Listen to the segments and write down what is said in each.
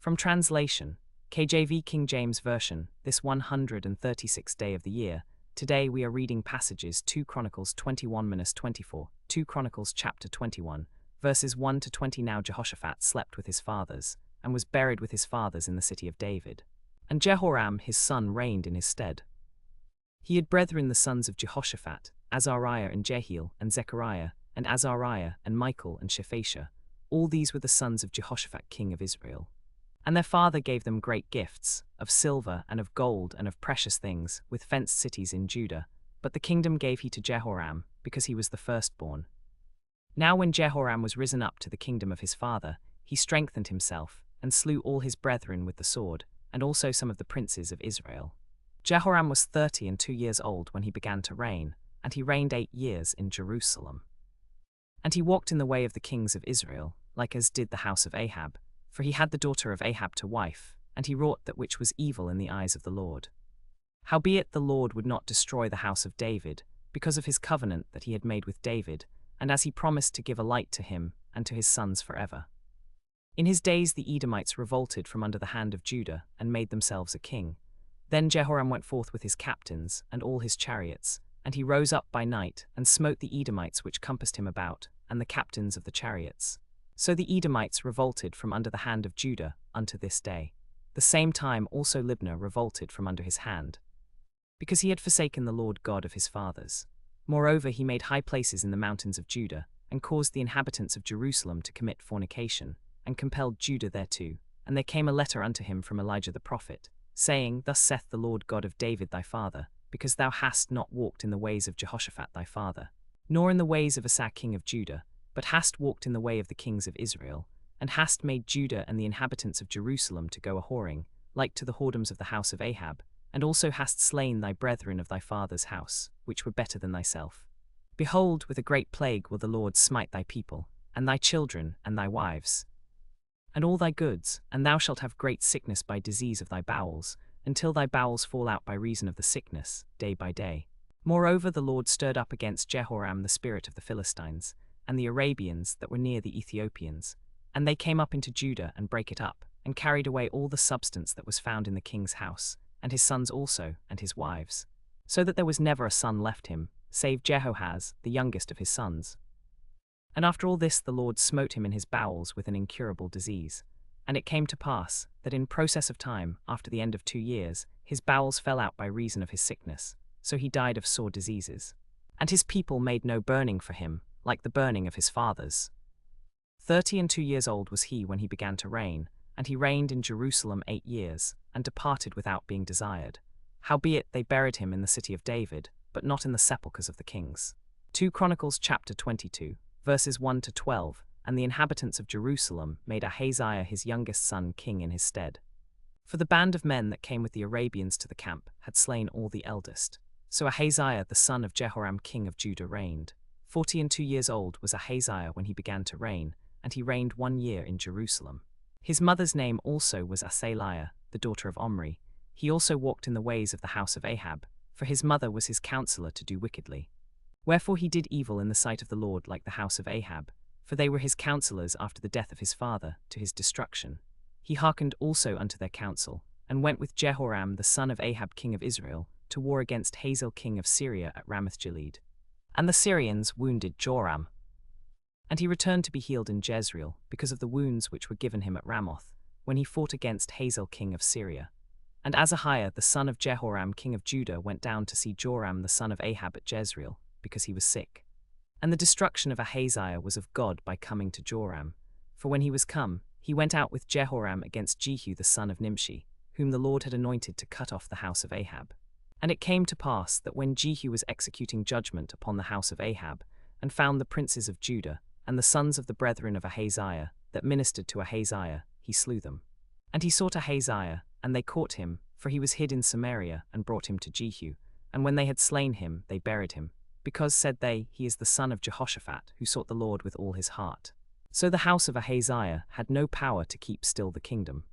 From translation, KJV King James Version, this 136th day of the year, today we are reading passages 2 Chronicles 21-24, 2 Chronicles chapter 21, verses 1 to 20. Now Jehoshaphat slept with his fathers, and was buried with his fathers in the city of David. And Jehoram his son reigned in his stead. He had brethren the sons of Jehoshaphat, Azariah and Jehiel and Zechariah, and Azariah and Michael and Shephatiah. All these were the sons of Jehoshaphat king of Israel. And their father gave them great gifts, of silver and of gold and of precious things, with fenced cities in Judah. But the kingdom gave he to Jehoram, because he was the firstborn. Now when Jehoram was risen up to the kingdom of his father, he strengthened himself, and slew all his brethren with the sword, and also some of the princes of Israel. Jehoram was 32 years old when he began to reign, and he reigned 8 years in Jerusalem. And he walked in the way of the kings of Israel, like as did the house of Ahab, for he had the daughter of Ahab to wife, and he wrought that which was evil in the eyes of the Lord. Howbeit the Lord would not destroy the house of David, because of his covenant that he had made with David, and as he promised to give a light to him and to his sons forever. In his days the Edomites revolted from under the hand of Judah, and made themselves a king. Then Jehoram went forth with his captains, and all his chariots, and he rose up by night, and smote the Edomites which compassed him about, and the captains of the chariots. So the Edomites revolted from under the hand of Judah unto this day. The same time also Libnah revolted from under his hand, because he had forsaken the Lord God of his fathers. Moreover he made high places in the mountains of Judah, and caused the inhabitants of Jerusalem to commit fornication, and compelled Judah thereto. And there came a letter unto him from Elijah the prophet, saying, Thus saith the Lord God of David thy father, because thou hast not walked in the ways of Jehoshaphat thy father, nor in the ways of Asa king of Judah, but hast walked in the way of the kings of Israel, and hast made Judah and the inhabitants of Jerusalem to go a-whoring, like to the whoredoms of the house of Ahab, and also hast slain thy brethren of thy father's house, which were better than thyself. Behold, with a great plague will the Lord smite thy people, and thy children, and thy wives, and all thy goods, and thou shalt have great sickness by disease of thy bowels, until thy bowels fall out by reason of the sickness, day by day. Moreover the Lord stirred up against Jehoram the spirit of the Philistines, and the Arabians that were near the Ethiopians, and they came up into Judah and brake it up, and carried away all the substance that was found in the king's house, and his sons also, and his wives, so that there was never a son left him, save Jehoahaz, the youngest of his sons. And after all this the Lord smote him in his bowels with an incurable disease. And it came to pass, that in process of time, after the end of 2 years, his bowels fell out by reason of his sickness, so he died of sore diseases. And his people made no burning for him, like the burning of his fathers. 32 years old was he when he began to reign, and he reigned in Jerusalem 8 years, and departed without being desired. Howbeit they buried him in the city of David, but not in the sepulchres of the kings. 2 Chronicles chapter 22, verses 1 to 12, And the inhabitants of Jerusalem made Ahaziah his youngest son king in his stead. For the band of men that came with the Arabians to the camp had slain all the eldest. So Ahaziah the son of Jehoram king of Judah reigned. 42 years old was Ahaziah when he began to reign, and he reigned 1 year in Jerusalem. His mother's name also was Athaliah, the daughter of Omri. He also walked in the ways of the house of Ahab, for his mother was his counselor to do wickedly. Wherefore he did evil in the sight of the Lord like the house of Ahab, for they were his counselors after the death of his father, to his destruction. He hearkened also unto their counsel, and went with Jehoram the son of Ahab king of Israel, to war against Hazael king of Syria at Ramoth-Gilead. And the Syrians wounded Joram. And he returned to be healed in Jezreel, because of the wounds which were given him at Ramoth, when he fought against Hazael king of Syria. And Azahiah the son of Jehoram king of Judah went down to see Joram the son of Ahab at Jezreel, because he was sick. And the destruction of Ahaziah was of God by coming to Joram. For when he was come, he went out with Jehoram against Jehu the son of Nimshi, whom the Lord had anointed to cut off the house of Ahab. And it came to pass that when Jehu was executing judgment upon the house of Ahab, and found the princes of Judah, and the sons of the brethren of Ahaziah, that ministered to Ahaziah, he slew them. And he sought Ahaziah, and they caught him, for he was hid in Samaria, and brought him to Jehu. And when they had slain him, they buried him, because, said they, he is the son of Jehoshaphat, who sought the Lord with all his heart. So the house of Ahaziah had no power to keep still the kingdom.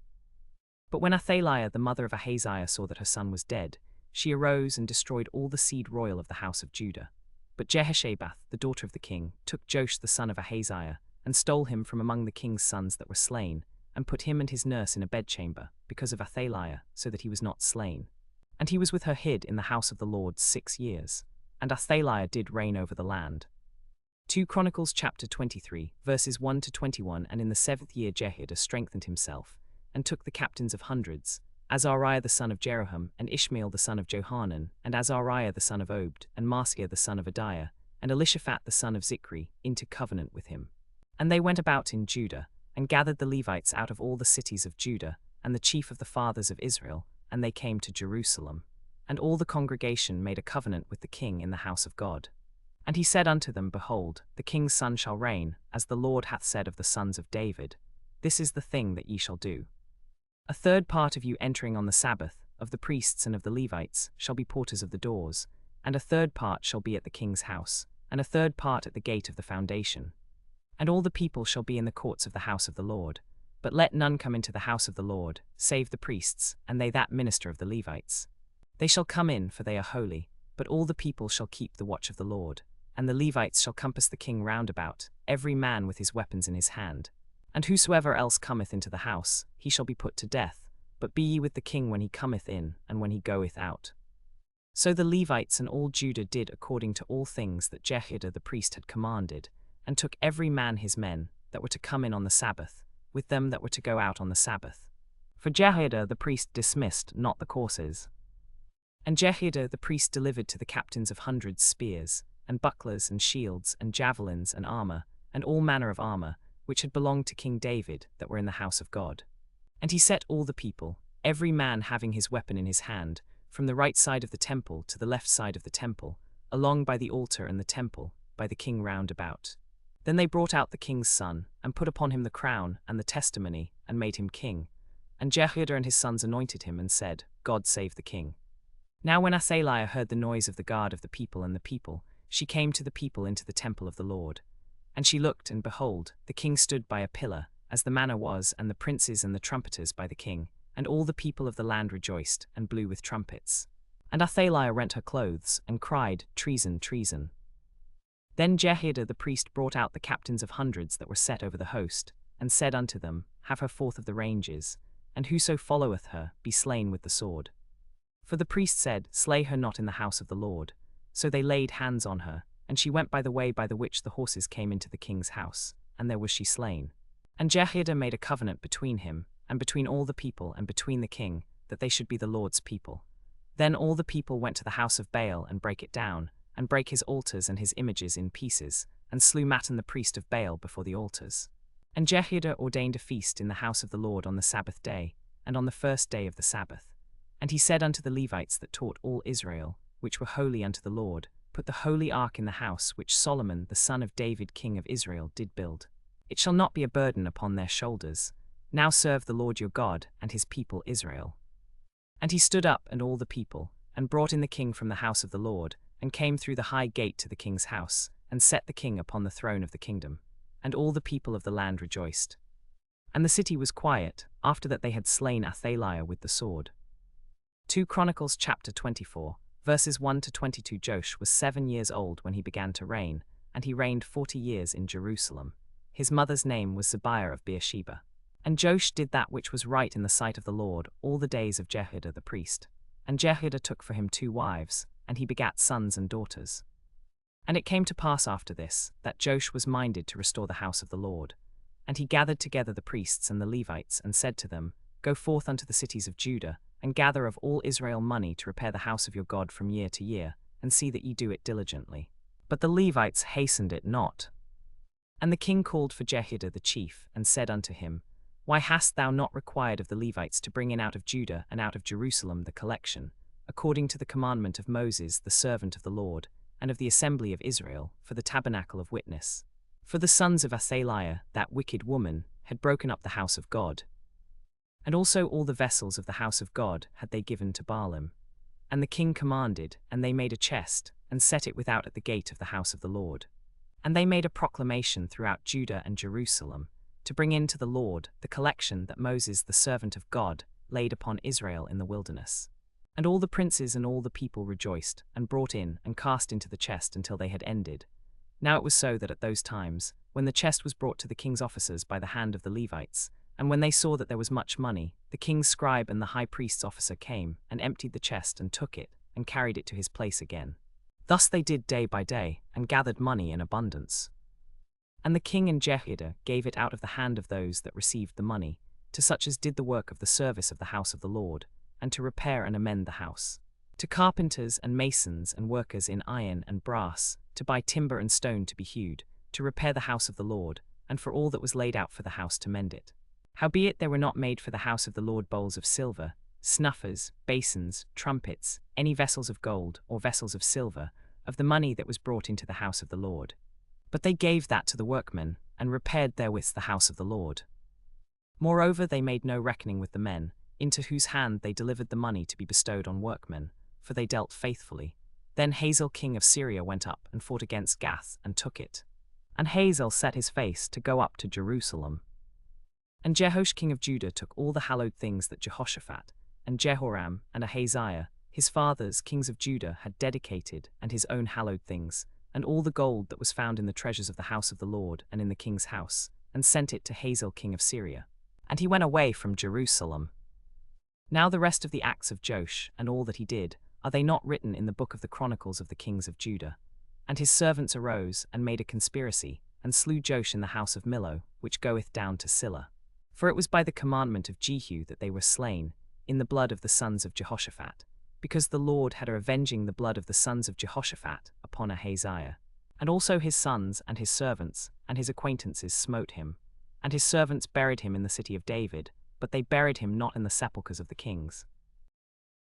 But when Athaliah the mother of Ahaziah saw that her son was dead, she arose and destroyed all the seed royal of the house of Judah. But Jehoshabath, the daughter of the king, took Joash the son of Ahaziah, and stole him from among the king's sons that were slain, and put him and his nurse in a bedchamber, because of Athaliah, so that he was not slain. And he was with her hid in the house of the Lord 6 years. And Athaliah did reign over the land. 2 Chronicles chapter 23, verses 1 to 21. And in the 7th year Jehoiada strengthened himself, and took the captains of hundreds, Azariah the son of Jeroham, and Ishmael the son of Johanan, and Azariah the son of Obed, and Maaseiah the son of Adiah, and Elishaphat the son of Zichri, into covenant with him. And they went about in Judah, and gathered the Levites out of all the cities of Judah, and the chief of the fathers of Israel, and they came to Jerusalem. And all the congregation made a covenant with the king in the house of God. And he said unto them, Behold, the king's son shall reign, as the Lord hath said of the sons of David. This is the thing that ye shall do. A third part of you entering on the Sabbath, of the priests and of the Levites, shall be porters of the doors, and a third part shall be at the king's house, and a third part at the gate of the foundation. And all the people shall be in the courts of the house of the Lord. But let none come into the house of the Lord, save the priests, and they that minister of the Levites. They shall come in, for they are holy, but all the people shall keep the watch of the Lord. And the Levites shall compass the king round about, every man with his weapons in his hand. And whosoever else cometh into the house, he shall be put to death. But be ye with the king when he cometh in, and when he goeth out. So the Levites and all Judah did according to all things that Jehoiada the priest had commanded, and took every man his men, that were to come in on the Sabbath, with them that were to go out on the Sabbath. For Jehoiada the priest dismissed not the courses. And Jehoiada the priest delivered to the captains of hundreds spears, and bucklers, and shields, and javelins, and armor, and all manner of armor, which had belonged to King David, that were in the house of God. And he set all the people, every man having his weapon in his hand, from the right side of the temple to the left side of the temple, along by the altar and the temple, by the king round about. Then they brought out the king's son, and put upon him the crown and the testimony, and made him king. And Jehoiada and his sons anointed him, and said, God save the king. Now when Athaliah heard the noise of the guard of the people and the people, she came to the people into the temple of the Lord. And she looked, and behold, the king stood by a pillar, as the manner was, and the princes and the trumpeters by the king, and all the people of the land rejoiced, and blew with trumpets. And Athaliah rent her clothes, and cried, Treason, treason. Then Jehoiada the priest brought out the captains of hundreds that were set over the host, and said unto them, Have her forth of the ranges, and whoso followeth her, be slain with the sword. For the priest said, Slay her not in the house of the Lord. So they laid hands on her, and she went by the way by the which the horses came into the king's house, and there was she slain. And Jehoiada made a covenant between him, and between all the people, and between the king, that they should be the Lord's people. Then all the people went to the house of Baal, and brake it down, and brake his altars and his images in pieces, and slew Mattan the priest of Baal before the altars. And Jehoiada ordained a feast in the house of the Lord on the Sabbath day, and on the first day of the Sabbath. And he said unto the Levites that taught all Israel, which were holy unto the Lord, Put the holy ark in the house which Solomon the son of David king of Israel did build. It shall not be a burden upon their shoulders. Now serve the Lord your God and his people Israel. And he stood up, and all the people, and brought in the king from the house of the Lord, and came through the high gate to the king's house, and set the king upon the throne of the kingdom. And all the people of the land rejoiced. And the city was quiet, after that they had slain Athaliah with the sword. 2 Chronicles chapter 24, verses 1 to 22. Joash was 7 years old when he began to reign, and he reigned 40 years in Jerusalem. His mother's name was Zebiah of Beersheba. And Joash did that which was right in the sight of the Lord all the days of Jehoiada the priest. And Jehoiada took for him 2 wives, and he begat sons and daughters. And it came to pass after this, that Joash was minded to restore the house of the Lord. And he gathered together the priests and the Levites, and said to them, Go forth unto the cities of Judah, and gather of all Israel money to repair the house of your God from year to year, and see that ye do it diligently. But the Levites hastened it not. And the king called for Jehoiada the chief, and said unto him, Why hast thou not required of the Levites to bring in out of Judah and out of Jerusalem the collection, according to the commandment of Moses the servant of the Lord, and of the assembly of Israel, for the tabernacle of witness? For the sons of Athaliah, that wicked woman, had broken up the house of God. And also all the vessels of the house of God had they given to Baalim. And the king commanded, and they made a chest, and set it without at the gate of the house of the Lord. And they made a proclamation throughout Judah and Jerusalem, to bring in to the Lord the collection that Moses the servant of God laid upon Israel in the wilderness. And all the princes and all the people rejoiced, and brought in, and cast into the chest until they had ended. Now it was so that at those times, when the chest was brought to the king's officers by the hand of the Levites, And when they saw that there was much money, the king's scribe and the high priest's officer came, and emptied the chest, and took it, and carried it to his place again. Thus they did day by day, and gathered money in abundance. And the king and Jehoiada gave it out of the hand of those that received the money, to such as did the work of the service of the house of the Lord, and to repair and amend the house, to carpenters and masons and workers in iron and brass, to buy timber and stone to be hewed, to repair the house of the Lord, and for all that was laid out for the house to mend it. Howbeit there were not made for the house of the Lord bowls of silver, snuffers, basins, trumpets, any vessels of gold, or vessels of silver, of the money that was brought into the house of the Lord. But they gave that to the workmen, and repaired therewith the house of the Lord. Moreover they made no reckoning with the men, into whose hand they delivered the money to be bestowed on workmen, for they dealt faithfully. Then Hazael king of Syria went up and fought against Gath, and took it. And Hazael set his face to go up to Jerusalem. And Jehoash king of Judah took all the hallowed things that Jehoshaphat, and Jehoram, and Ahaziah, his fathers, kings of Judah, had dedicated, and his own hallowed things, and all the gold that was found in the treasures of the house of the Lord and in the king's house, and sent it to Hazael king of Syria. And he went away from Jerusalem. Now the rest of the acts of Joash, and all that he did, are they not written in the book of the Chronicles of the kings of Judah? And his servants arose, and made a conspiracy, and slew Joash in the house of Millo, which goeth down to Silla. For it was by the commandment of Jehu that they were slain, in the blood of the sons of Jehoshaphat, because the Lord had avenging the blood of the sons of Jehoshaphat upon Ahaziah. And also his sons, and his servants, and his acquaintances smote him. And his servants buried him in the city of David, but they buried him not in the sepulchres of the kings.